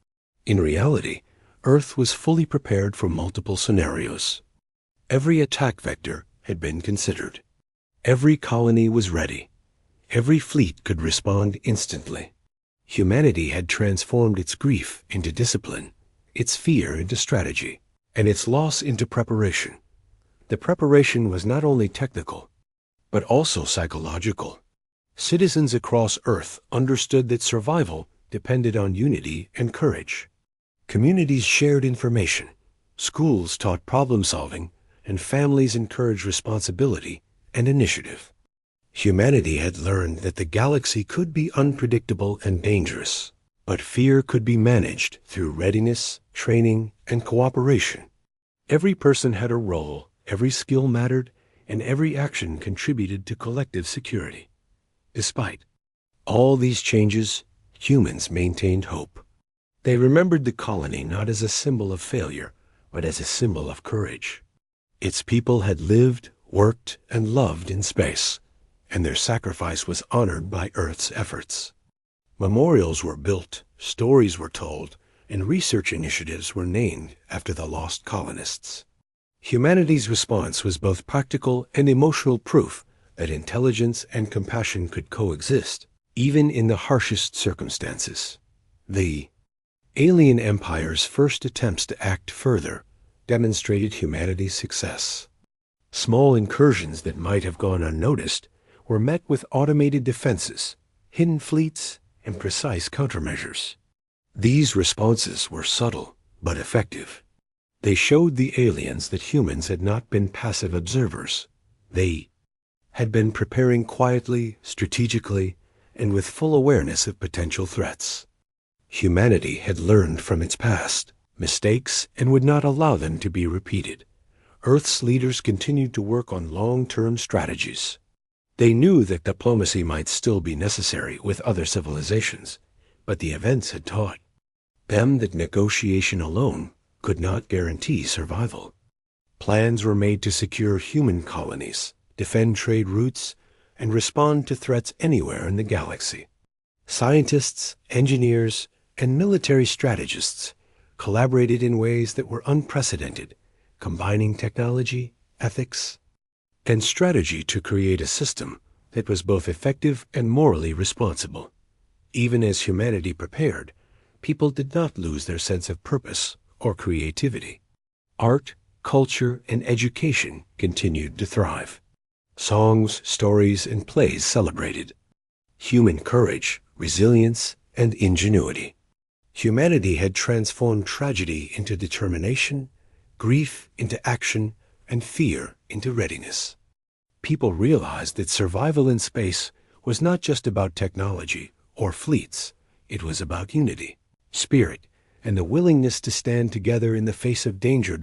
In reality, Earth was fully prepared for multiple scenarios. Every attack vector had been considered. Every colony was ready. Every fleet could respond instantly. Humanity had transformed its grief into discipline, its fear into strategy, and its loss into preparation. The preparation was not only technical, but also psychological. Citizens across Earth understood that survival depended on unity and courage. Communities shared information, schools taught problem-solving, and families encouraged responsibility and initiative. Humanity had learned that the galaxy could be unpredictable and dangerous, but fear could be managed through readiness, training, and cooperation. Every person had a role, every skill mattered, and every action contributed to collective security. Despite all these changes, humans maintained hope. They remembered the colony not as a symbol of failure, but as a symbol of courage. Its people had lived, worked, and loved in space, and their sacrifice was honored by Earth's efforts. Memorials were built, stories were told, and research initiatives were named after the lost colonists. Humanity's response was both practical and emotional proof that intelligence and compassion could coexist, even in the harshest circumstances. The alien empire's first attempts to act further demonstrated humanity's success. Small incursions that might have gone unnoticed were met with automated defenses, hidden fleets, and precise countermeasures. These responses were subtle but effective. They showed the aliens that humans had not been passive observers. They had been preparing quietly, strategically, and with full awareness of potential threats. Humanity had learned from its past mistakes and would not allow them to be repeated. Earth's leaders continued to work on long-term strategies. They knew that diplomacy might still be necessary with other civilizations, but the events had taught them that negotiation alone could not guarantee survival. Plans were made to secure human colonies, defend trade routes, and respond to threats anywhere in the galaxy. Scientists, engineers, and military strategists collaborated in ways that were unprecedented, combining technology, ethics, and strategy to create a system that was both effective and morally responsible. Even as humanity prepared, people did not lose their sense of purpose or creativity. Art, culture, and education continued to thrive. Songs, stories, and plays celebrated human courage, resilience, and ingenuity. Humanity had transformed tragedy into determination, grief into action, and fear into readiness. People realized that survival in space was not just about technology or fleets. It was about unity, spirit, and the willingness to stand together in the face of danger.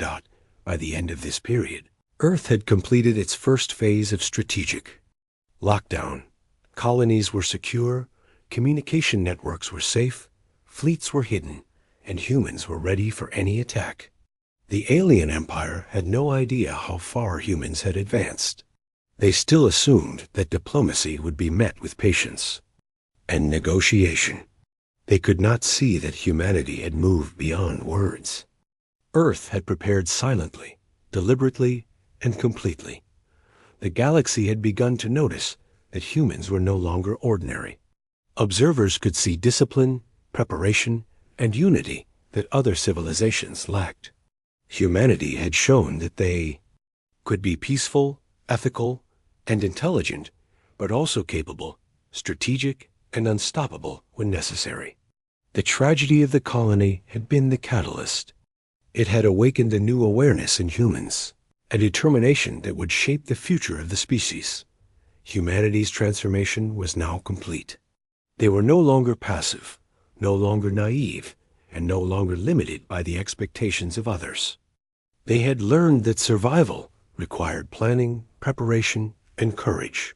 By the end of this period, Earth had completed its first phase of strategic lockdown. Colonies were secure, communication networks were safe, fleets were hidden, and humans were ready for any attack. The alien empire had no idea how far humans had advanced. They still assumed that diplomacy would be met with patience and negotiation. They could not see that humanity had moved beyond words. Earth had prepared silently, deliberately, and completely. The galaxy had begun to notice that humans were no longer ordinary. Observers could see discipline, preparation, and unity that other civilizations lacked. Humanity had shown that they could be peaceful, ethical, and intelligent, but also capable, strategic, and unstoppable when necessary. The tragedy of the colony had been the catalyst. It had awakened a new awareness in humans, a determination that would shape the future of the species. Humanity's transformation was now complete. They were no longer passive, no longer naive, and no longer limited by the expectations of others. They had learned that survival required planning, preparation, and courage.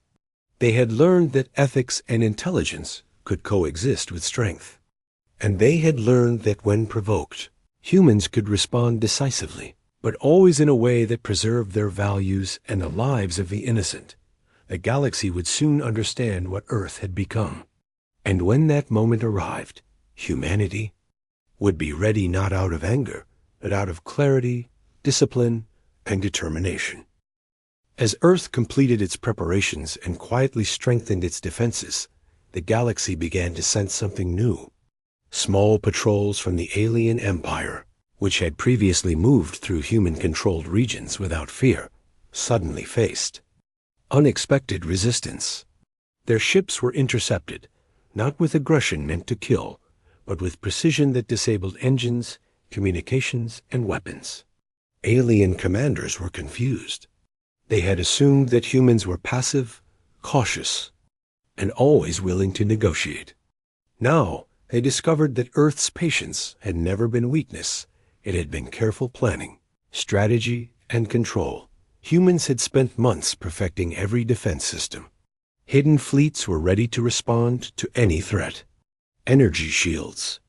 They had learned that ethics and intelligence could coexist with strength. And they had learned that when provoked, humans could respond decisively, but always in a way that preserved their values and the lives of the innocent. The galaxy would soon understand what Earth had become. And when that moment arrived, humanity would be ready not out of anger, but out of clarity, discipline, and determination. As Earth completed its preparations and quietly strengthened its defenses, the galaxy began to sense something new. Small patrols from the alien empire, which had previously moved through human-controlled regions without fear, suddenly faced unexpected resistance. Their ships were intercepted, not with aggression meant to kill, but with precision that disabled engines, communications, and weapons. Alien commanders were confused. They had assumed that humans were passive, cautious, and always willing to negotiate. Now, they discovered that Earth's patience had never been weakness. It had been careful planning, strategy, and control. Humans had spent months perfecting every defense system. Hidden fleets were ready to respond to any threat. Energy shields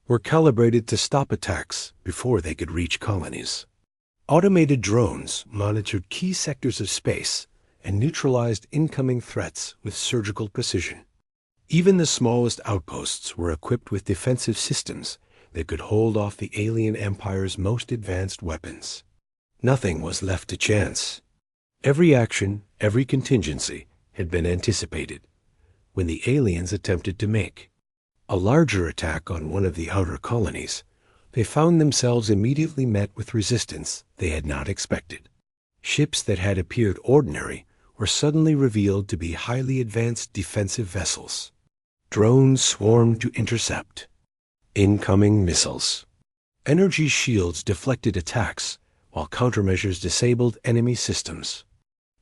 were calibrated to stop attacks before they could reach colonies. Automated drones monitored key sectors of space and neutralized incoming threats with surgical precision. Even the smallest outposts were equipped with defensive systems that could hold off the alien empire's most advanced weapons. Nothing was left to chance. Every action, every contingency had been anticipated. When the aliens attempted to make a larger attack on one of the outer colonies, they found themselves immediately met with resistance they had not expected. Ships that had appeared ordinary were suddenly revealed to be highly advanced defensive vessels. Drones swarmed to intercept incoming missiles. Energy shields deflected attacks, while countermeasures disabled enemy systems.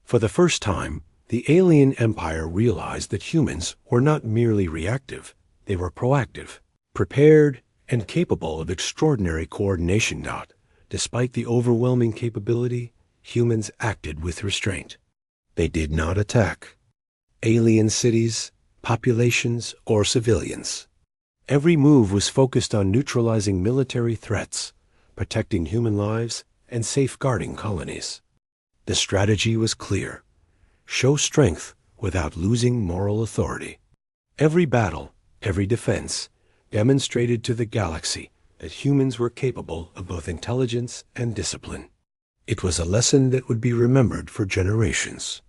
For the first time, The alien empire realized that humans were not merely reactive, they were proactive, prepared, and capable of extraordinary coordination. Despite the overwhelming capability, humans acted with restraint. They did not attack alien cities, populations, or civilians. Every move was focused on neutralizing military threats, protecting human lives, and safeguarding colonies. The strategy was clear: show strength without losing moral authority. Every battle, every defense, demonstrated to the galaxy that humans were capable of both intelligence and discipline. It was a lesson that would be remembered for generations.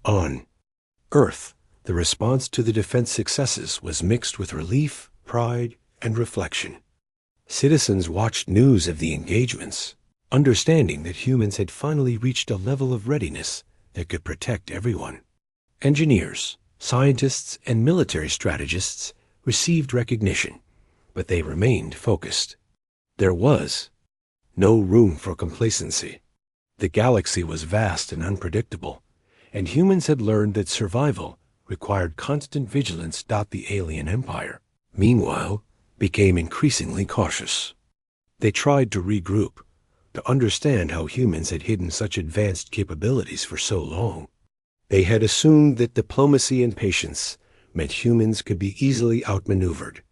On Earth, the response to the defense successes was mixed with relief, pride, and reflection. Citizens watched news of the engagements, understanding that humans had finally reached a level of readiness that could protect everyone. Engineers, scientists, and military strategists received recognition, but they remained focused. There was no room for complacency. The galaxy was vast and unpredictable, and humans had learned that survival required constant vigilance. The alien empire, meanwhile, became increasingly cautious. They tried to regroup, to understand how humans had hidden such advanced capabilities for so long. They had assumed that diplomacy and patience meant humans could be easily outmaneuvered.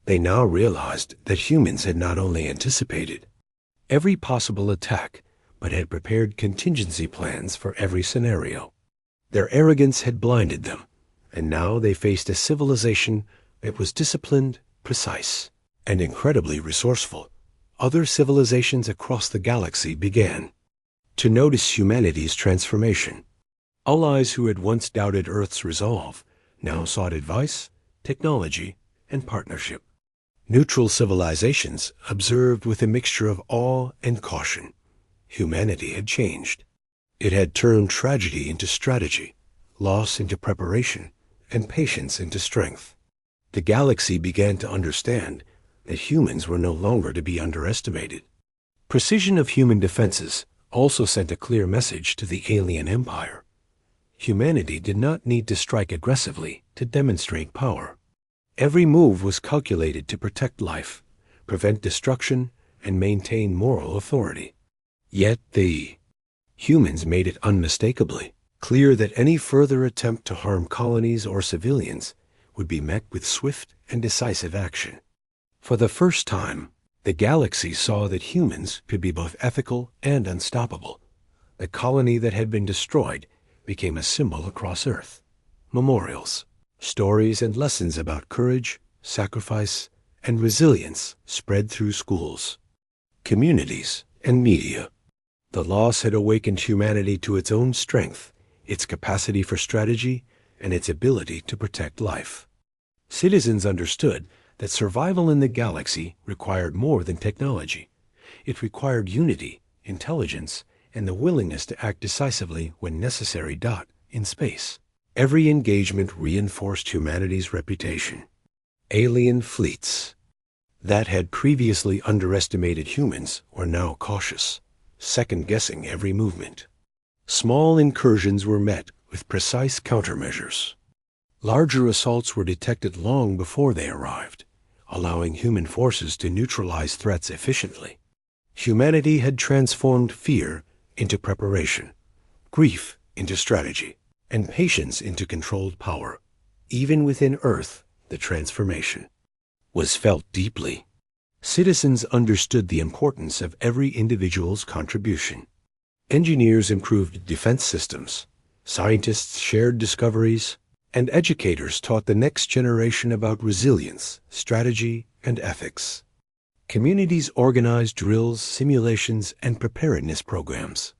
They now realized that humans had not only anticipated every possible attack, but had prepared contingency plans for every scenario. Their arrogance had blinded them, and now they faced a civilization that was disciplined, precise, and incredibly resourceful. Other civilizations across the galaxy began to notice humanity's transformation. Allies who had once doubted Earth's resolve now sought advice, technology, and partnership. Neutral civilizations observed with a mixture of awe and caution. Humanity had changed. It had turned tragedy into strategy, loss into preparation, and patience into strength. The galaxy began to understand that humans were no longer to be underestimated. Precision of human defenses also sent a clear message to the alien empire. Humanity did not need to strike aggressively to demonstrate power. Every move was calculated to protect life, prevent destruction, and maintain moral authority. Yet the humans made it unmistakably clear that any further attempt to harm colonies or civilians would be met with swift and decisive action. For the first time, the galaxy saw that humans could be both ethical and unstoppable. The colony that had been destroyed became a symbol across Earth. Memorials, stories, and lessons about courage, sacrifice, and resilience spread through schools, communities, and media. The loss had awakened humanity to its own strength, its capacity for strategy, and its ability to protect life. Citizens understood that survival in the galaxy required more than technology. It required unity, intelligence, and the willingness to act decisively when necessary. In space, every engagement reinforced humanity's reputation. Alien fleets that had previously underestimated humans were now cautious, second-guessing every movement. Small incursions were met with precise countermeasures. Larger assaults were detected long before they arrived, allowing human forces to neutralize threats efficiently. Humanity had transformed fear into preparation, grief into strategy, and patience into controlled power. Even within Earth, the transformation was felt deeply. Citizens understood the importance of every individual's contribution. Engineers improved defense systems, scientists shared discoveries, and educators taught the next generation about resilience, strategy, and ethics. Communities organized drills, simulations, and preparedness programs.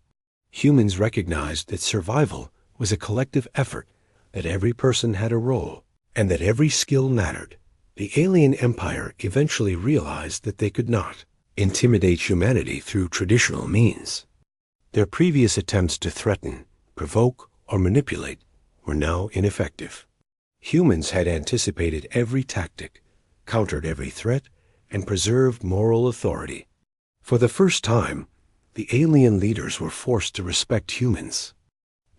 Humans recognized that survival was a collective effort, that every person had a role, and that every skill mattered. The alien empire eventually realized that they could not intimidate humanity through traditional means. Their previous attempts to threaten, provoke, or manipulate were now ineffective. Humans had anticipated every tactic, countered every threat, and preserved moral authority. For the first time, the alien leaders were forced to respect humans,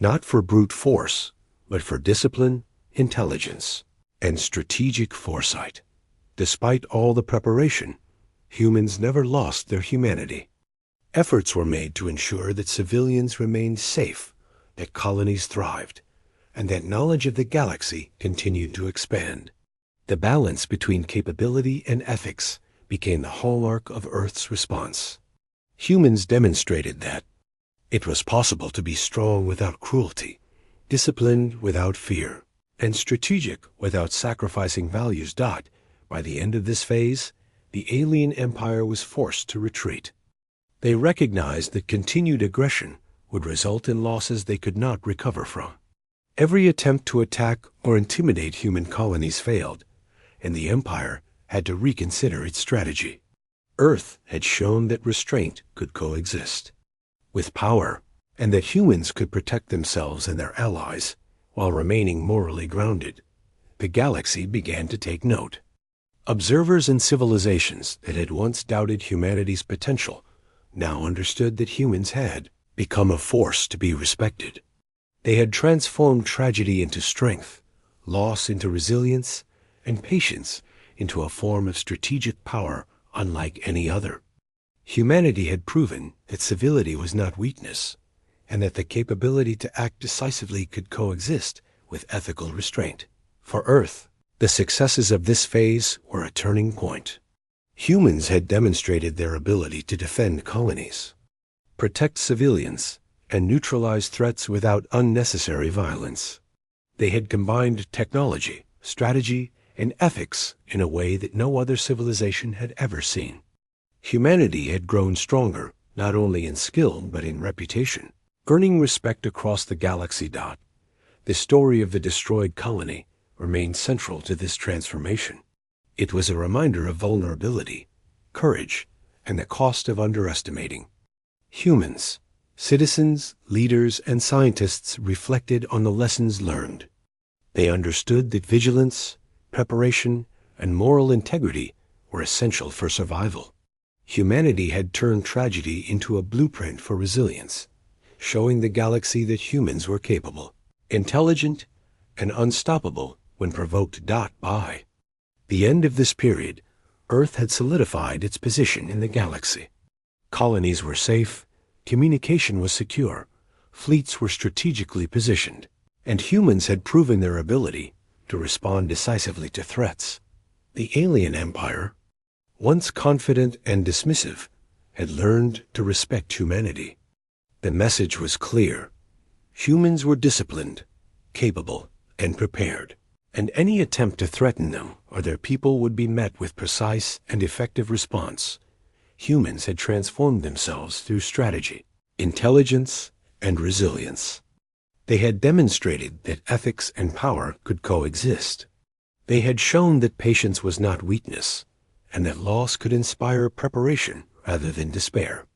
not for brute force, but for discipline, intelligence, and strategic foresight. Despite all the preparation, humans never lost their humanity. Efforts were made to ensure that civilians remained safe, that colonies thrived, and that knowledge of the galaxy continued to expand. The balance between capability and ethics became the hallmark of Earth's response. Humans demonstrated that it was possible to be strong without cruelty, disciplined without fear, and strategic without sacrificing values. By the end of this phase, the alien empire was forced to retreat. They recognized that continued aggression would result in losses they could not recover from. Every attempt to attack or intimidate human colonies failed, and the empire had to reconsider its strategy. Earth had shown that restraint could coexist with power, and that humans could protect themselves and their allies while remaining morally grounded. The galaxy began to take note. Observers and civilizations that had once doubted humanity's potential now understood that humans had become a force to be respected. They had transformed tragedy into strength, loss into resilience, and patience into a form of strategic power unlike any other. Humanity had proven that civility was not weakness, and that the capability to act decisively could coexist with ethical restraint. For Earth, the successes of this phase were a turning point. Humans had demonstrated their ability to defend colonies, protect civilians, and neutralize threats without unnecessary violence. They had combined technology, strategy, and ethics in a way that no other civilization had ever seen. Humanity had grown stronger, not only in skill but in reputation, earning respect across the galaxy. The story of the destroyed colony remained central to this transformation. It was a reminder of vulnerability, courage, and the cost of underestimating. Humans, citizens, leaders, and scientists reflected on the lessons learned. They understood that vigilance, preparation, and moral integrity were essential for survival. Humanity had turned tragedy into a blueprint for resilience, showing the galaxy that humans were capable, intelligent, and unstoppable when provoked. By the end of this period, Earth had solidified its position in the galaxy. Colonies were safe, communication was secure, fleets were strategically positioned, and humans had proven their ability to respond decisively to threats. The alien empire, once confident and dismissive, had learned to respect humanity. The message was clear. Humans were disciplined, capable, and prepared, and any attempt to threaten them or their people would be met with precise and effective response. Humans had transformed themselves through strategy, intelligence, and resilience. They had demonstrated that ethics and power could coexist. They had shown that patience was not weakness, and that loss could inspire preparation rather than despair.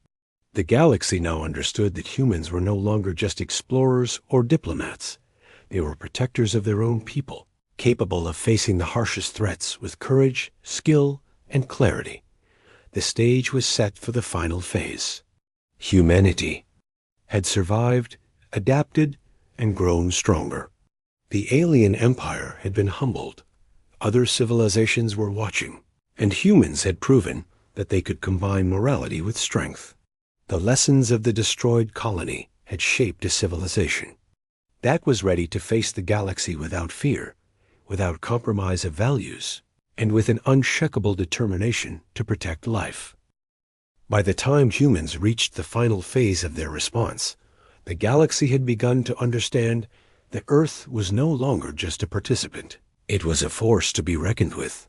The galaxy now understood that humans were no longer just explorers or diplomats. They were protectors of their own people, capable of facing the harshest threats with courage, skill, and clarity. The stage was set for the final phase. Humanity had survived, adapted, and grown stronger. The alien empire had been humbled. Other civilizations were watching, and humans had proven that they could combine morality with strength. The lessons of the destroyed colony had shaped a civilization that was ready to face the galaxy without fear, without compromise of values, and with an unshakable determination to protect life. By the time humans reached the final phase of their response, the galaxy had begun to understand that Earth was no longer just a participant. It was a force to be reckoned with.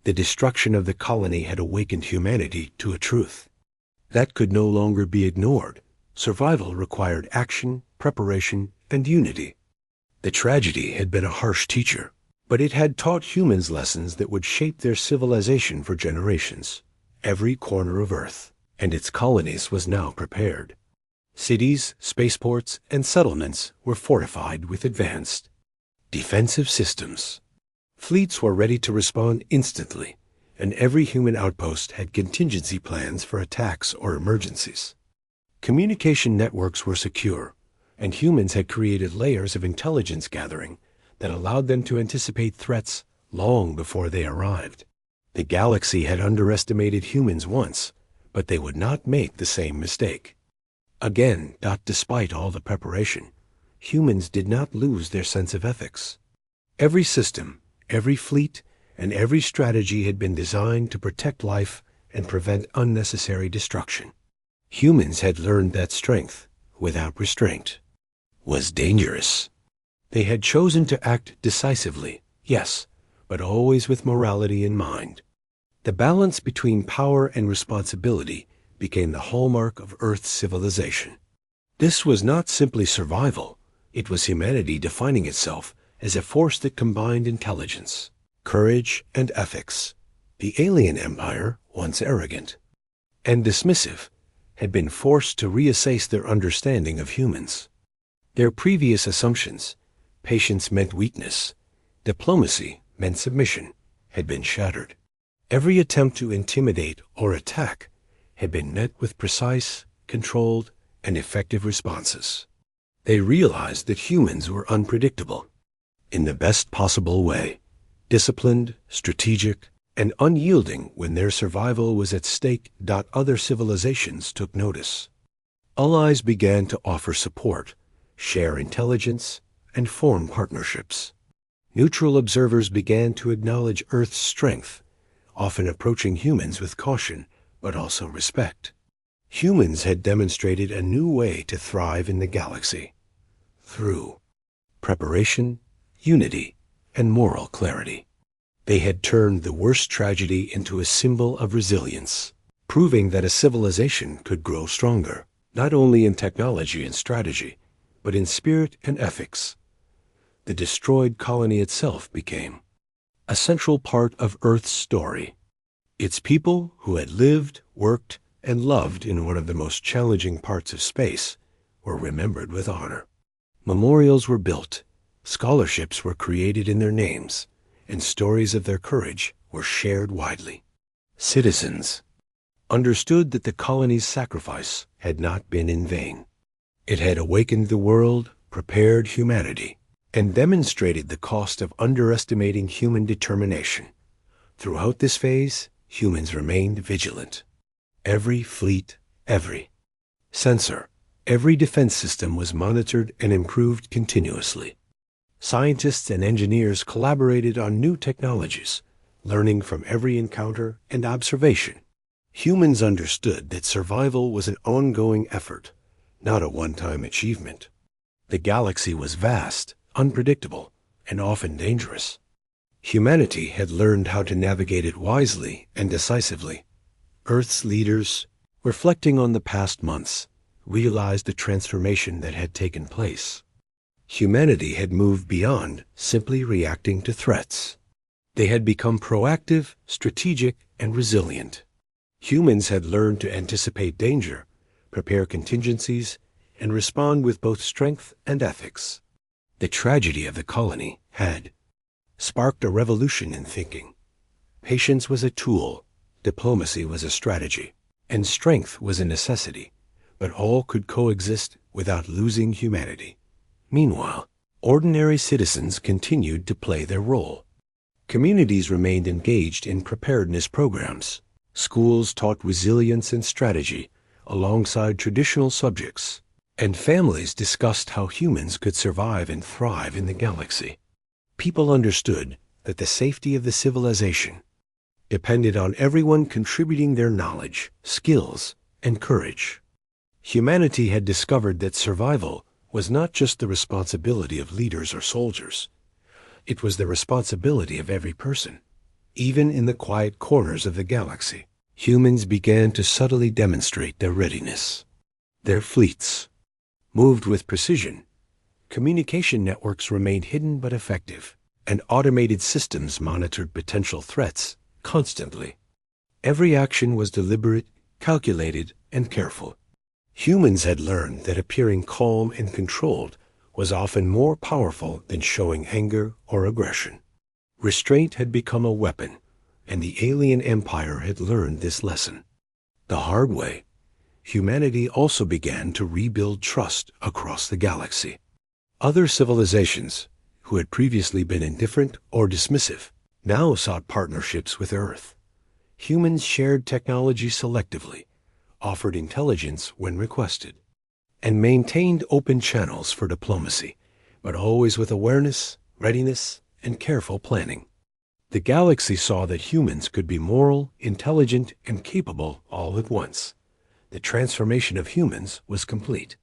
The destruction of the colony had awakened humanity to a truth that could no longer be ignored. Survival required action, preparation, and unity. The tragedy had been a harsh teacher, but it had taught humans lessons that would shape their civilization for generations. Every corner of Earth and its colonies was now prepared. Cities, spaceports, and settlements were fortified with advanced defensive systems. Fleets were ready to respond instantly, and every human outpost had contingency plans for attacks or emergencies. Communication networks were secure, and humans had created layers of intelligence gathering that allowed them to anticipate threats long before they arrived. The galaxy had underestimated humans once, but they would not make the same mistake. Again, despite all the preparation, humans did not lose their sense of ethics. Every system, every fleet, and every strategy had been designed to protect life and prevent unnecessary destruction. Humans had learned that strength, without restraint, was dangerous. They had chosen to act decisively, yes, but always with morality in mind. The balance between power and responsibility became the hallmark of Earth's civilization. This was not simply survival, it was humanity defining itself as a force that combined intelligence, courage, and ethics. The alien empire, once arrogant and dismissive, had been forced to reassess their understanding of humans. Their previous assumptions, patience meant weakness, diplomacy meant submission, had been shattered. Every attempt to intimidate or attack had been met with precise, controlled, and effective responses. They realized that humans were unpredictable, in the best possible way, disciplined, strategic, and unyielding when their survival was at stake. Other civilizations took notice. Allies began to offer support, share intelligence, and form partnerships. Neutral observers began to acknowledge Earth's strength, often approaching humans with caution, but also respect. Humans had demonstrated a new way to thrive in the galaxy, through preparation, unity, and moral clarity. They had turned the worst tragedy into a symbol of resilience, proving that a civilization could grow stronger, not only in technology and strategy, but in spirit and ethics. The destroyed colony itself became a central part of Earth's story. Its people, who had lived, worked, and loved in one of the most challenging parts of space, were remembered with honor. Memorials were built, scholarships were created in their names, and stories of their courage were shared widely. Citizens understood that the colony's sacrifice had not been in vain. It had awakened the world, prepared humanity, and demonstrated the cost of underestimating human determination. Throughout this phase, humans remained vigilant. Every fleet, every sensor, every defense system was monitored and improved continuously. Scientists and engineers collaborated on new technologies, learning from every encounter and observation. Humans understood that survival was an ongoing effort, not a one-time achievement. The galaxy was vast, unpredictable, and often dangerous. Humanity had learned how to navigate it wisely and decisively. Earth's leaders, reflecting on the past months, realized the transformation that had taken place. Humanity had moved beyond simply reacting to threats. They had become proactive, strategic, and resilient. Humans had learned to anticipate danger, prepare contingencies, and respond with both strength and ethics. The tragedy of the colony had sparked a revolution in thinking. Patience was a tool, diplomacy was a strategy, and strength was a necessity, but all could coexist without losing humanity. Meanwhile, ordinary citizens continued to play their role. Communities remained engaged in preparedness programs. Schools taught resilience and strategy alongside traditional subjects, and families discussed how humans could survive and thrive in the galaxy. People understood that the safety of the civilization depended on everyone contributing their knowledge, skills, and courage. Humanity had discovered that survival was not just the responsibility of leaders or soldiers. It was the responsibility of every person. Even in the quiet corners of the galaxy, humans began to subtly demonstrate their readiness. Their fleets moved with precision. Communication networks remained hidden but effective, and automated systems monitored potential threats constantly. Every action was deliberate, calculated, and careful. Humans had learned that appearing calm and controlled was often more powerful than showing anger or aggression. Restraint had become a weapon, and the alien empire had learned this lesson the hard way. humanity also began to rebuild trust across the galaxy. Other civilizations, who had previously been indifferent or dismissive, now sought partnerships with Earth. Humans shared technology selectively, offered intelligence when requested, and maintained open channels for diplomacy, but always with awareness, readiness, and careful planning. The galaxy saw that humans could be moral, intelligent, and capable all at once. The transformation of humans was complete.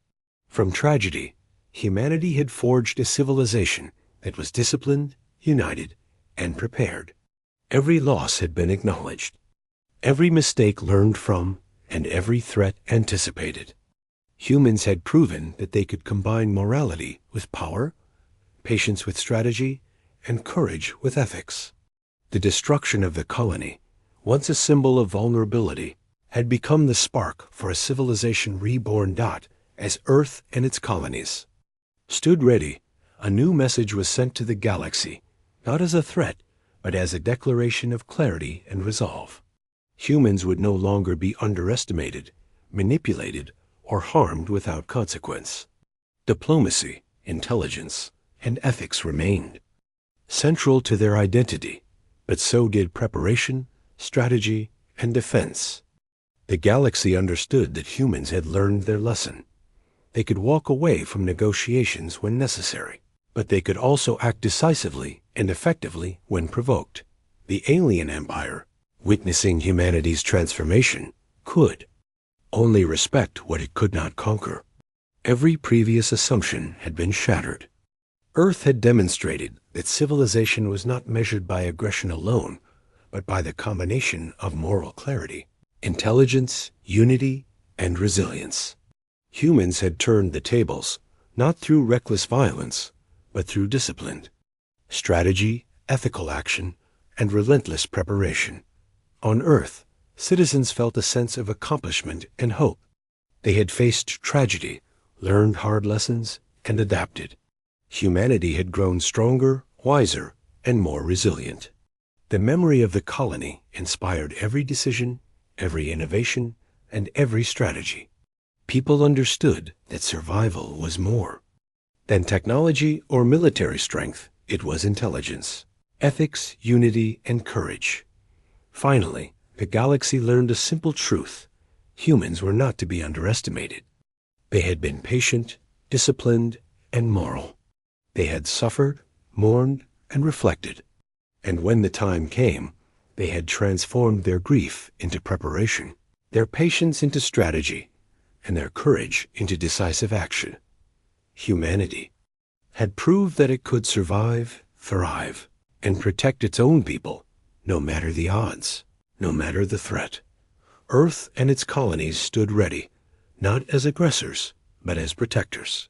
From tragedy, humanity had forged a civilization that was disciplined, united, and prepared. Every loss had been acknowledged, every mistake learned from, and every threat anticipated. Humans had proven that they could combine morality with power, patience with strategy, and courage with ethics. The destruction of the colony, once a symbol of vulnerability, had become the spark for a civilization reborn. As Earth and its colonies stood ready, a new message was sent to the galaxy, not as a threat, but as a declaration of clarity and resolve. Humans would no longer be underestimated, manipulated, or harmed without consequence. Diplomacy, intelligence, and ethics remained central to their identity, but so did preparation, strategy, and defense. The galaxy understood that humans had learned their lesson. They could walk away from negotiations when necessary, but they could also act decisively and effectively when provoked. The alien empire, witnessing humanity's transformation, could only respect what it could not conquer. Every previous assumption had been shattered. Earth had demonstrated that civilization was not measured by aggression alone, but by the combination of moral clarity, intelligence, unity, and resilience. Humans had turned the tables, not through reckless violence, but through disciplined strategy, ethical action, and relentless preparation. On Earth, citizens felt a sense of accomplishment and hope. They had faced tragedy, learned hard lessons, and adapted. Humanity had grown stronger, wiser, and more resilient. The memory of the colony inspired every decision, every innovation, and every strategy. People understood that survival was more than technology or military strength. It was intelligence, ethics, unity, and courage. Finally, the galaxy learned a simple truth. Humans were not to be underestimated. They had been patient, disciplined, and moral. They had suffered, mourned, and reflected. And when the time came, they had transformed their grief into preparation, their patience into strategy, and their courage into decisive action. Humanity had proved that it could survive, thrive, and protect its own people, no matter the odds, no matter the threat. Earth and its colonies stood ready, not as aggressors, but as protectors.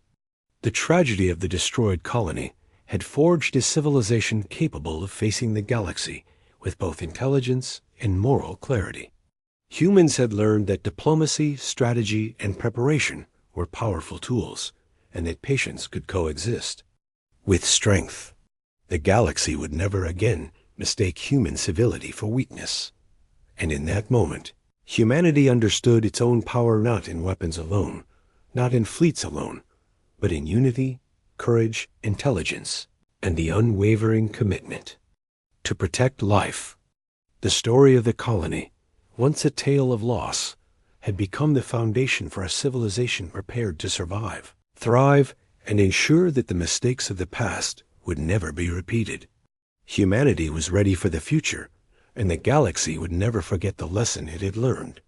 The tragedy of the destroyed colony had forged a civilization capable of facing the galaxy with both intelligence and moral clarity. Humans had learned that diplomacy, strategy, and preparation were powerful tools, and that patience could coexist with strength. The galaxy would never again mistake human civility for weakness. And in that moment, humanity understood its own power not in weapons alone, not in fleets alone, but in unity, courage, intelligence, and the unwavering commitment to protect life. The story of the colony, once a tale of loss, had become the foundation for a civilization prepared to survive, thrive, and ensure that the mistakes of the past would never be repeated. Humanity was ready for the future, and the galaxy would never forget the lesson it had learned.